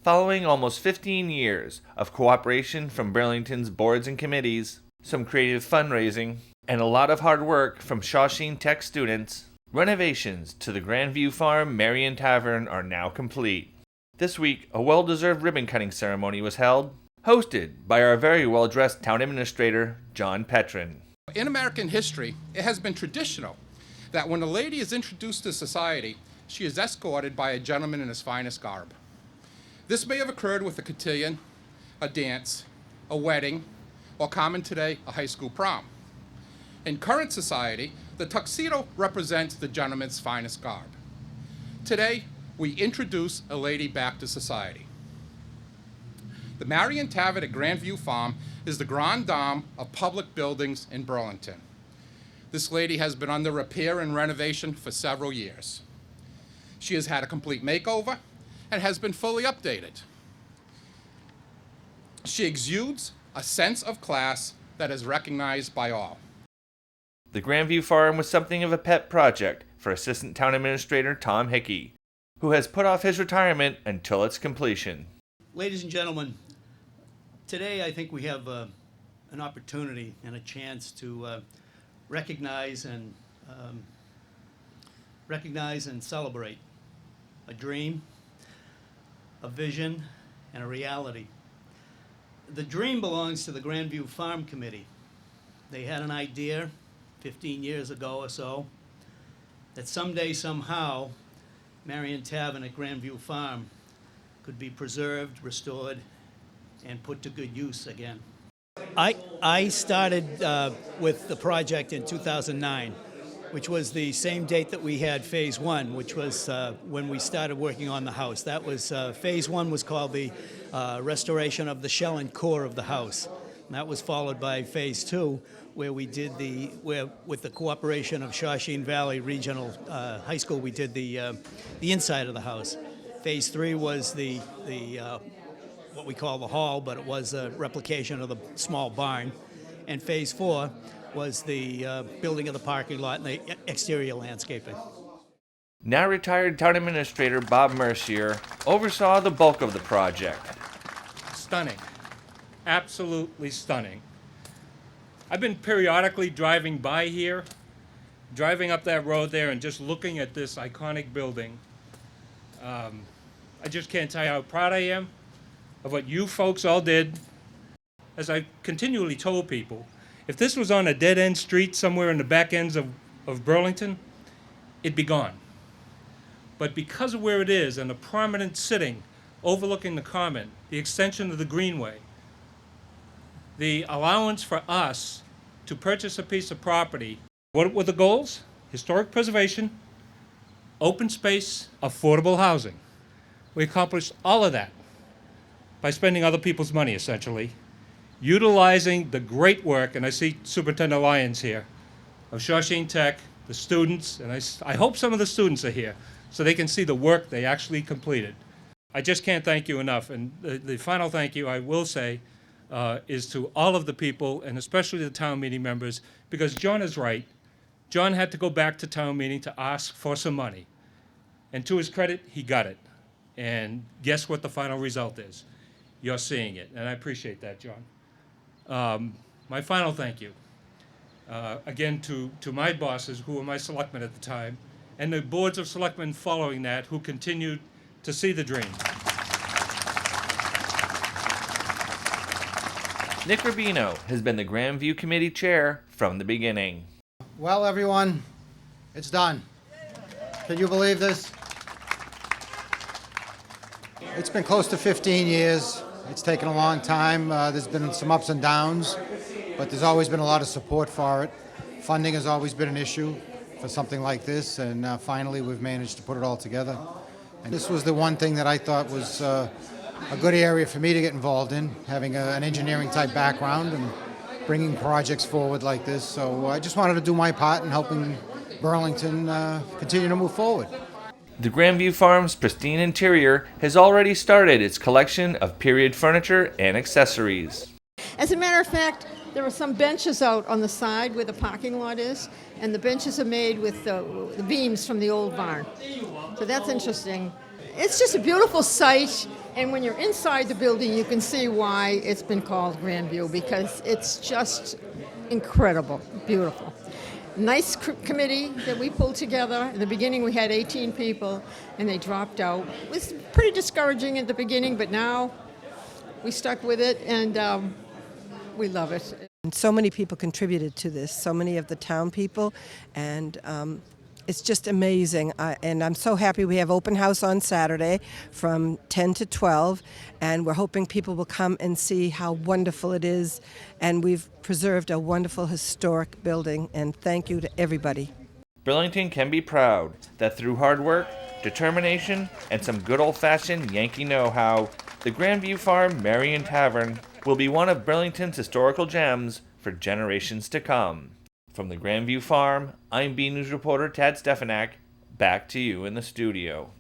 Following almost 15 years of cooperation from Burlington's boards and committees, some creative fundraising, and a lot of hard work from Shawsheen Tech students, renovations to the Grandview Farm Marion Tavern are now complete. This week, a well-deserved ribbon-cutting ceremony was held, hosted by our very well-dressed town administrator, John PETRIN. In American history, it has been traditional that when a lady is introduced to society, she is escorted by a gentleman in his finest garb. This may have occurred with a cotillion, a dance, a wedding, or common today, a high school prom. In current society, the tuxedo represents the gentleman's finest garb. Today, we introduce a lady back to society. The Marion Tavern at Grandview Farm is the grande dame of public buildings in Burlington. This lady has been under repair and renovation for several years. She has had a complete makeover and has been fully updated. She exudes a sense of class that is recognized by all. The Grandview Farm was something of a pet project for Assistant Town Administrator Tom HICKEY, who has put off his retirement until its completion. Ladies and gentlemen, today I think we have an opportunity and a chance to recognize and celebrate a dream, a vision, and a reality. The dream belongs to the Grandview Farm Committee. They had an idea 15 years ago or so that someday, somehow, Marion Tavern at Grandview Farm could be preserved, restored, and put to good use again. I started with the project in 2009, which was the same date that we had Phase 1, which was when we started working on the house. That was, Phase 1 was called the restoration of the shell and core of the house. And that was followed by Phase 2, where we did with the cooperation of Shawsheen Valley Regional High School, we did the inside of the house. Phase 3 was the what we call the hall, but it was a replication of the small barn. And Phase 4 was the building of the parking lot and the exterior landscaping. Now retired Town Administrator Bob Mercier oversaw the bulk of the project. Stunning. Absolutely stunning. I've been periodically driving by here, driving up that road there and just looking at this iconic building. I just can't tell you how proud I am of what you folks all did. As I continually told people, if this was on a dead-end street somewhere in the back ends of Burlington, it'd be gone. But because of where it is and the prominent sitting overlooking the common, the extension of the greenway, the allowance for us to purchase a piece of property, what were the goals? Historic preservation, open space, affordable housing. We accomplished all of that by spending other people's money, essentially, utilizing the great work, and I see Superintendent Lyons here, of Shawsheen Tech, the students, and I hope some of the students are here so they can see the work they actually completed. I just can't thank you enough, and the final thank you I will say is to all of the people, and especially the town meeting members, because John is right. John had to go back to town meeting to ask for some money, and to his credit, he got it. And guess what the final result is? You're seeing it, and I appreciate that, John. My final thank you, again, to my bosses, who were my selectmen at the time, and the boards of selectmen following that, who continued to see the dream. Nick RUBINO has been the Grandview Committee Chair from the beginning. Well, everyone, it's done. Can you believe this? It's been close to 15 years. It's taken a long time. There's been some ups and downs, but there's always been a lot of support for it. Funding has always been an issue for something like this, and finally we've managed to put it all together. And this was the one thing that I thought was a good area for me to get involved in, having an engineering type background and bringing projects forward like this. So I just wanted to do my part in helping Burlington continue to move forward. The Grandview Farm's pristine interior has already started its collection of period furniture and accessories. As a matter of fact, there are some benches out on the side where the parking lot is, and the benches are made with the beams from the old barn. So that's interesting. It's just a beautiful site. And when you're inside the building, you can see why it's been called Grandview, because it's just incredible, beautiful. Nice committee that we pulled together. In the beginning, we had 18 people, and they dropped out. It was pretty discouraging at the beginning, but now we stuck with it, and we love it. And so many people contributed to this, so many of the town people, and it's just amazing. And I'm so happy we have open house on Saturday from 10 to 12, and we're hoping people will come and see how wonderful it is. And we've preserved a wonderful historic building, and thank you to everybody. Burlington can be proud that through hard work, determination, and some good old-fashioned Yankee know-how, the Grandview Farm Marion Tavern will be one of Burlington's historical gems for generations to come. From the Grandview Farm, I'm B News reporter Tad Stefanak. Back to you in the studio.